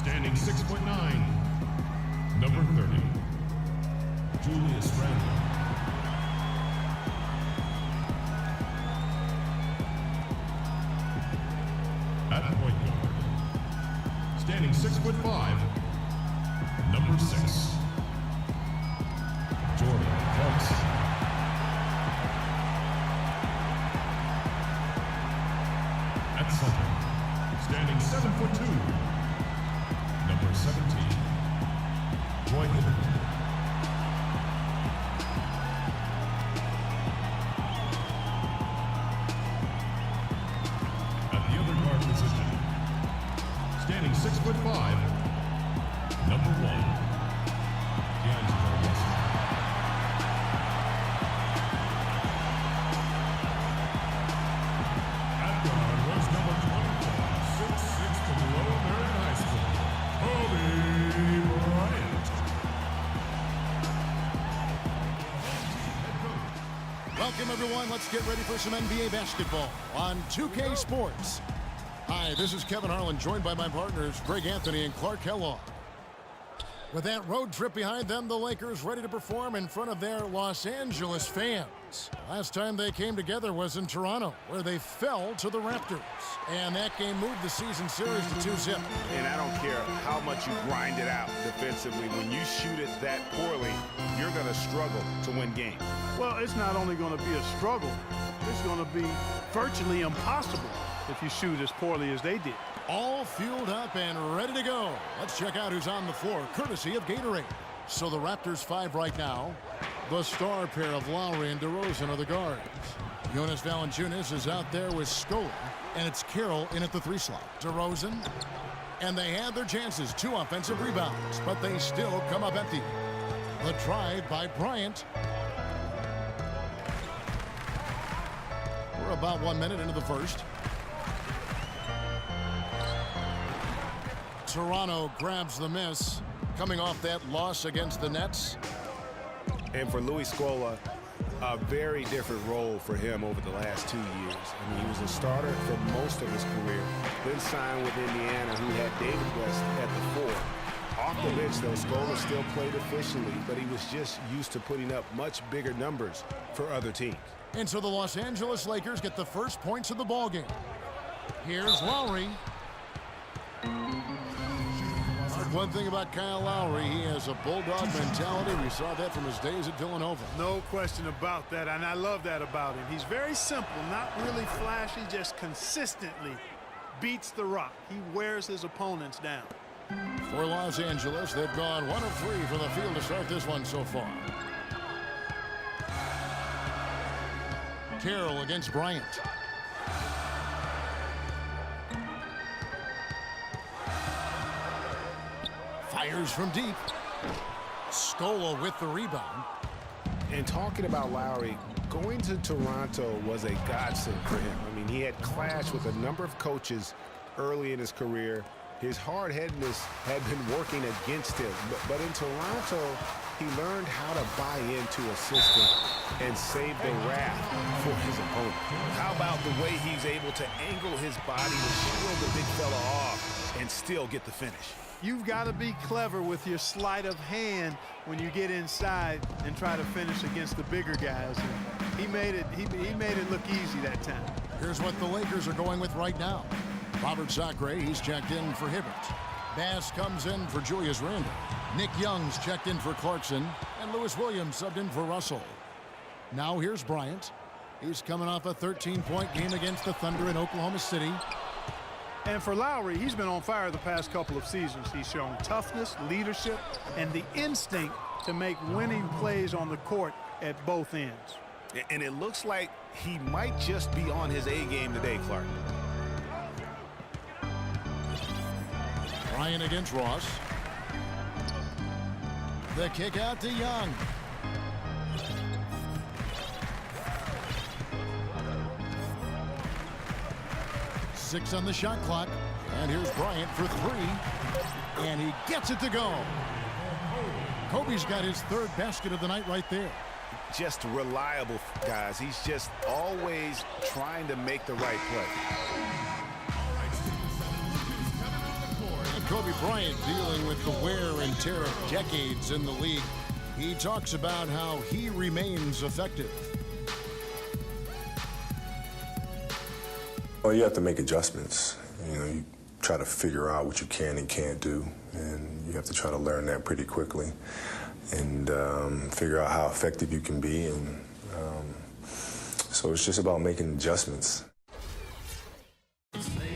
Standing 6'9", number 30, Julius Randle. At point guard, standing 6'5", number 6, Jordan Clarkson. At center, standing 7'2", number 17, Bryant. At the other guard position, standing 6'5", number 1, At guard was number 24, 6'6", from Lower Marion High School, Bryant. Welcome, everyone. Let's get ready for some NBA basketball on 2K Sports. Hi, this is Kevin Harlan, joined by my partners, Greg Anthony and Clark Kellogg. With that road trip behind them, the Lakers ready to perform in front of their Los Angeles fans. Last time they came together was in Toronto, where they fell to the Raptors. And that game moved the season series to 2-0. And I don't care how much you grind it out defensively. When you shoot it that poorly, you're going to struggle to win games. Well, it's not only going to be a struggle, it's going to be virtually impossible if you shoot as poorly as they did. All fueled up and ready to go. Let's check out who's on the floor, courtesy of Gatorade. So the Raptors 5 right now. The star pair of Lowry and DeRozan are the guards. Jonas Valanciunas is out there with Scola, and it's Carroll in at the 3 slot. DeRozan, and they had their chances. 2 offensive rebounds, but they still come up empty. The drive by Bryant. We're about 1 minute into the first. Toronto grabs the miss, coming off that loss against the Nets. And for Louis Scola, a very different role for him over the last 2 years. I mean, he was a starter for most of his career, then signed with Indiana, who had David West at the 4. Off the bench, though, Scola still played efficiently, but he was just used to putting up much bigger numbers for other teams. And so the Los Angeles Lakers get the first points of the ballgame. Here's Lowry. One thing about Kyle Lowry, he has a bulldog mentality. We saw that from his days at Villanova. No question about that, and I love that about him. He's very simple, not really flashy, just consistently beats the rock. He wears his opponents down. For Los Angeles, they've gone 1 of 3 from the field to start this one so far. Carroll against Bryant. Fires from deep. Scola with the rebound. And talking about Lowry, going to Toronto was a godsend for him. I mean, he had clashed with a number of coaches early in his career. His hard-headedness had been working against him. But in Toronto, he learned how to buy into a system and save the wrath for his opponent. How about the way he's able to angle his body to shield the big fella off and still get the finish? You've got to be clever with your sleight of hand when you get inside and try to finish against the bigger guys. And he made it look easy that time. Here's what the Lakers are going with right now. Robert Sacre, he's checked in for Hibbert. Bass comes in for Julius Randle. Nick Young's checked in for Clarkson. And Lewis Williams subbed in for Russell. Now here's Bryant. He's coming off a 13-point game against the Thunder in Oklahoma City. And for Lowry, he's been on fire the past couple of seasons. He's shown toughness, leadership, and the instinct to make winning plays on the court at both ends. And it looks like he might just be on his A game today, Clark. Bryant against Ross. The kick out to Young. Six on the shot clock. And here's Bryant for 3. And he gets it to go. Kobe's got his 3rd basket of the night right there. Just reliable, guys. He's just always trying to make the right play. And Kobe Kobe Bryant dealing with the wear and tear of decades in the league. He talks about how he remains effective. Well, you have to make adjustments. You try to figure out what you can and can't do, and you have to try to learn that pretty quickly and figure out how effective you can be. And so it's just about making adjustments.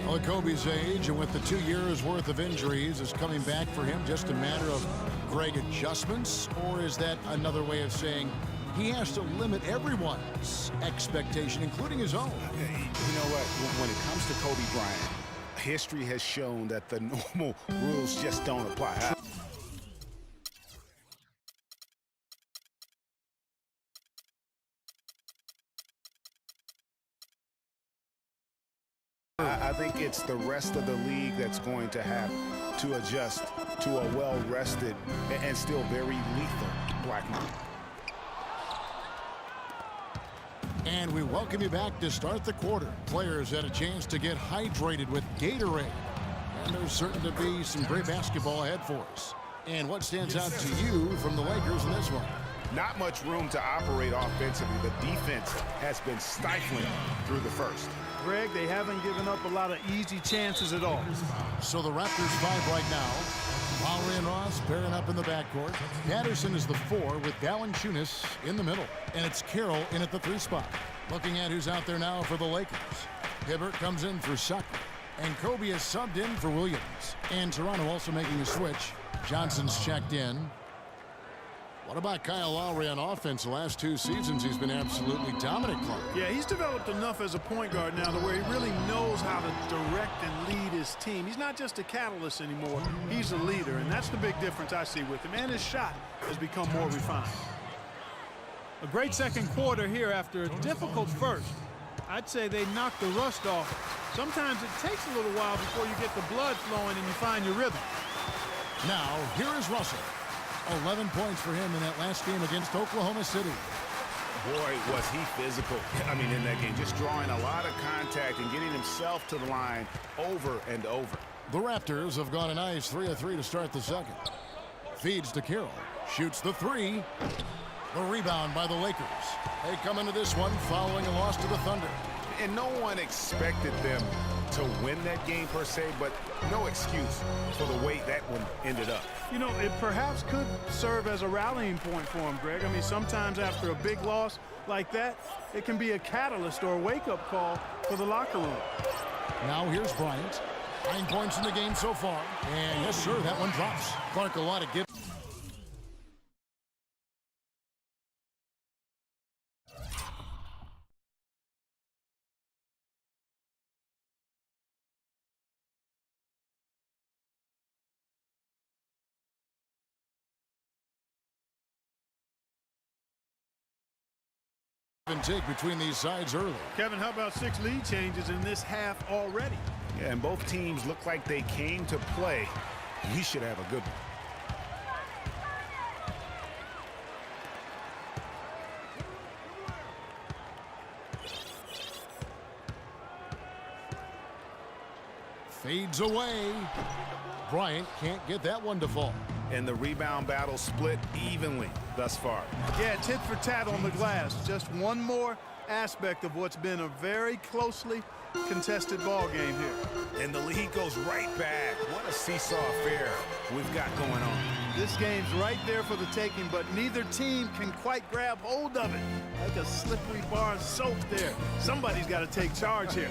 Well, at Kobe's age and with the 2 years worth of injuries, is coming back for him just a matter of Greg adjustments, or is that another way of saying he has to limit everyone's expectation, including his own? You know what? When it comes to Kobe Bryant, history has shown that the normal rules just don't apply. I think it's the rest of the league that's going to have to adjust to a well-rested and still very lethal Black man. And we welcome you back to start the quarter. Players had a chance to get hydrated with Gatorade. And there's certain to be some great basketball ahead for us. And what stands out to you from the Lakers in this one? Not much room to operate offensively. The defense has been stifling through the first. Greg, they haven't given up a lot of easy chances at all. So the Raptors 5 right now. Lowry and Ross pairing up in the backcourt. Patterson is the 4 with Valanciunas in the middle. And it's Carroll in at the 3 spot. Looking at who's out there now for the Lakers. Hibbert comes in for Sucker. And Kobe is subbed in for Williams. And Toronto also making a switch. Johnson's checked in. What about Kyle Lowry on offense? The last 2 seasons, he's been absolutely dominant, Clark. Yeah, he's developed enough as a point guard now to where he really knows how to direct and lead his team. He's not just a catalyst anymore. He's a leader, and that's the big difference I see with him. And his shot has become more refined. A great second quarter here after a difficult first. I'd say they knocked the rust off. Sometimes it takes a little while before you get the blood flowing and you find your rhythm. Now, here is Russell. 11 points for him in that last game against Oklahoma City. Boy, was he physical. I mean, in that game, just drawing a lot of contact and getting himself to the line over and over. The Raptors have gone a nice 3 of 3 to start the second. Feeds to Carroll. Shoots the 3. The rebound by the Lakers. They come into this one following a loss to the Thunder. And no one expected them to win that game per se, but no excuse for the way that one ended up. You know, it perhaps could serve as a rallying point for him, Greg. I mean, sometimes after a big loss like that, it can be a catalyst or a wake-up call for the locker room. Now here's Bryant. 9 points in the game so far. And yes, sir, that one drops. Clark, a lot of give. And take between these sides early. Kevin, how about 6 lead changes in this half already? Yeah, and both teams look like they came to play. We should have a good one. Fades away. Bryant can't get that one to fall. And the rebound battle split evenly thus far. Yeah, tit for tat on the glass. Just one more aspect of what's been a very closely contested ball game here. And the lead goes right back. What a seesaw affair we've got going on. This game's right there for the taking, but neither team can quite grab hold of it. Like a slippery bar of soap there. Somebody's got to take charge here.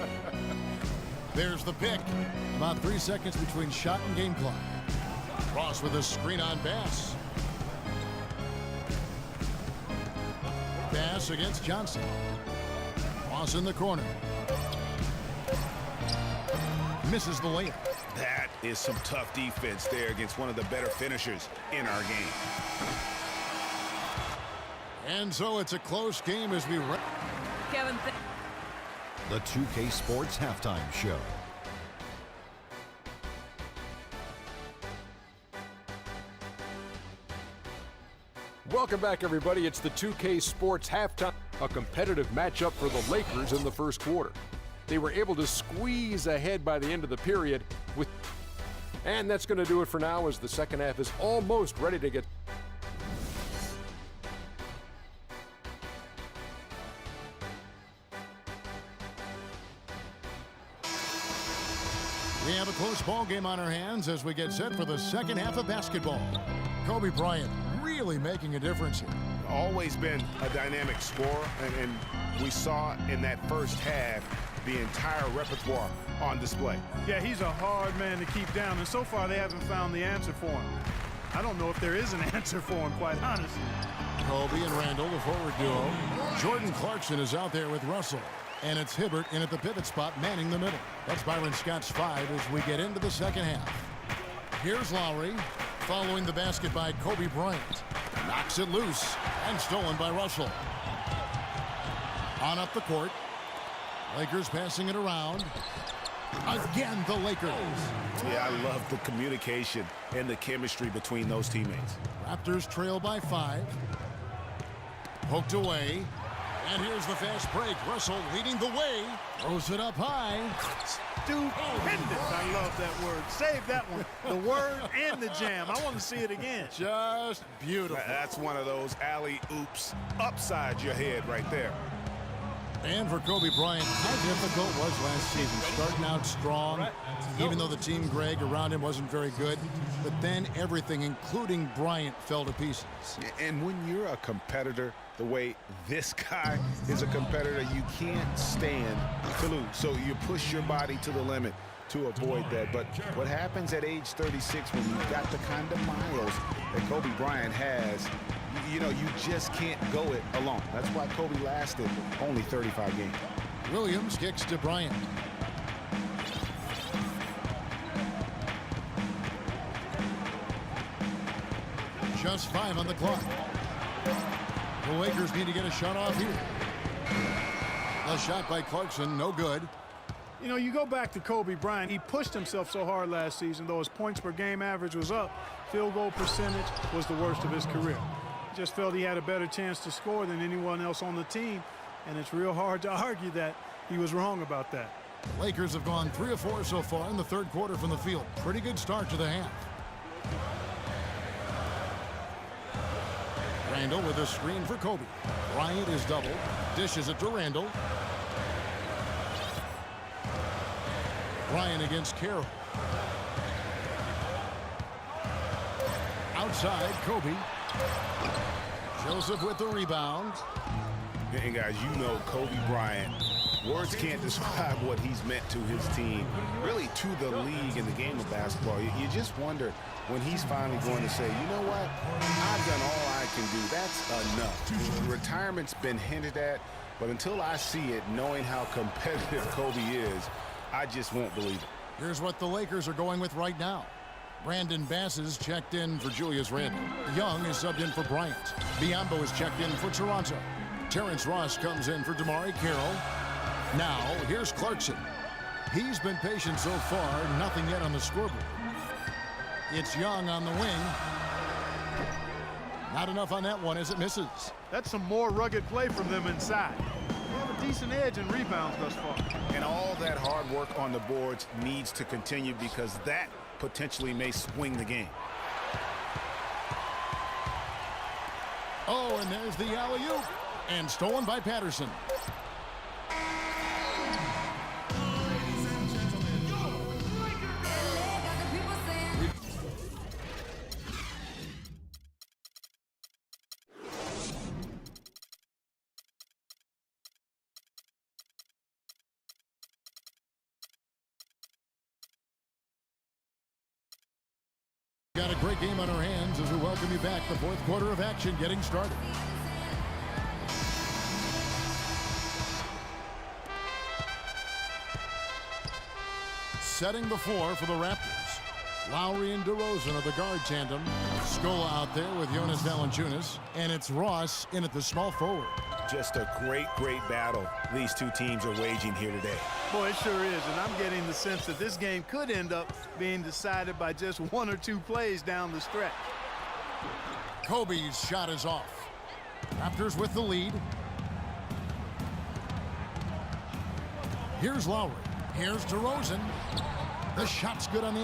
There's the pick. About 3 seconds between shot and game clock. Ross with a screen on Bass. Bass against Johnson. Ross in the corner. Misses the layup. That is some tough defense there against one of the better finishers in our game. And so it's a close game as we... Kevin. The 2K Sports Halftime Show. Welcome back, everybody. It's the 2K Sports Halftime, a competitive matchup for the Lakers in the first quarter. They were able to squeeze ahead by the end of the period with And that's going to do it for now as the second half is almost ready to get. We have a close ball game on our hands as we get set for the second half of basketball. Kobe Bryant really making a difference here. Always been a dynamic scorer, and we saw in that first half the entire repertoire on display. Yeah, he's a hard man to keep down, and so far they haven't found the answer for him. I don't know if there is an answer for him, quite honestly. Kobe and Randall, the forward duo. Jordan Clarkson is out there with Russell. And it's Hibbert in at the pivot spot, manning the middle. That's Byron Scott's 5 as we get into the second half. Here's Lowry, following the basket by Kobe Bryant. Knocks it loose, and stolen by Russell. On up the court. Lakers passing it around. Again, the Lakers. Yeah, I love the communication and the chemistry between those teammates. Raptors trail by 5. Poked away. And here's the fast break. Russell leading the way. Throws it up high. Stupendous. I love that word. Save that one. The word and the jam. I want to see it again. Just beautiful. That's one of those alley-oops upside your head right there. And for Kobe Bryant, how difficult was last season? Starting out strong, even though the team Greg around him wasn't very good. But then everything, including Bryant, fell to pieces. And when you're a competitor, the way this guy is a competitor, you can't stand to lose. So you push your body to the limit to avoid that. But what happens at age 36 when you've got the kind of miles that Kobe Bryant has, you know, you just can't go it alone. That's why Kobe lasted only 35 games. Williams kicks to Bryant. Just 5 on the clock. The Lakers need to get a shot off here. A shot by Clarkson, no good. You know, you go back to Kobe Bryant. He pushed himself so hard last season, though his points per game average was up. Field goal percentage was the worst of his career. He just felt he had a better chance to score than anyone else on the team, and it's real hard to argue that he was wrong about that. The Lakers have gone 3 of 4 so far in the third quarter from the field. Pretty good start to the half. Randall with a screen for Kobe. Bryant is doubled. Dishes it to Randall. Bryant against Carroll. Outside, Kobe. Joseph with the rebound. And guys, you know Kobe Bryant, words can't describe what he's meant to his team, really to the league and the game of basketball. You just wonder when he's finally going to say, you know what, I've done all I can do. That's enough. Retirement's been hinted at, but until I see it, knowing how competitive Kobe is, I just won't believe it. Here's what the Lakers are going with right now. Brandon Bass is checked in for Julius Randle. Young is subbed in for Bryant. Biombo is checked in for Toronto. Terrence Ross comes in for DeMarre Carroll. Now, here's Clarkson. He's been patient so far, nothing yet on the scoreboard. It's Young on the wing. Not enough on that one as it misses. That's some more rugged play from them inside. They have a decent edge in rebounds thus far. And all that hard work on the boards needs to continue because that potentially may swing the game. Oh, and there's the alley-oop. And stolen by Patterson. Got a great game on our hands as we welcome you back. The fourth quarter of action getting started. Setting the floor for the Raptors. Lowry and DeRozan are the guard tandem. Scola out there with Jonas Valanciunas. And it's Ross in at the small forward. Just a great, great battle these two teams are waging here today. Boy, it sure is, and I'm getting the sense that this game could end up being decided by just 1 or 2 plays down the stretch. Kobe's shot is off. Raptors with the lead. Here's Lowry. Here's DeRozan. The shot's good on the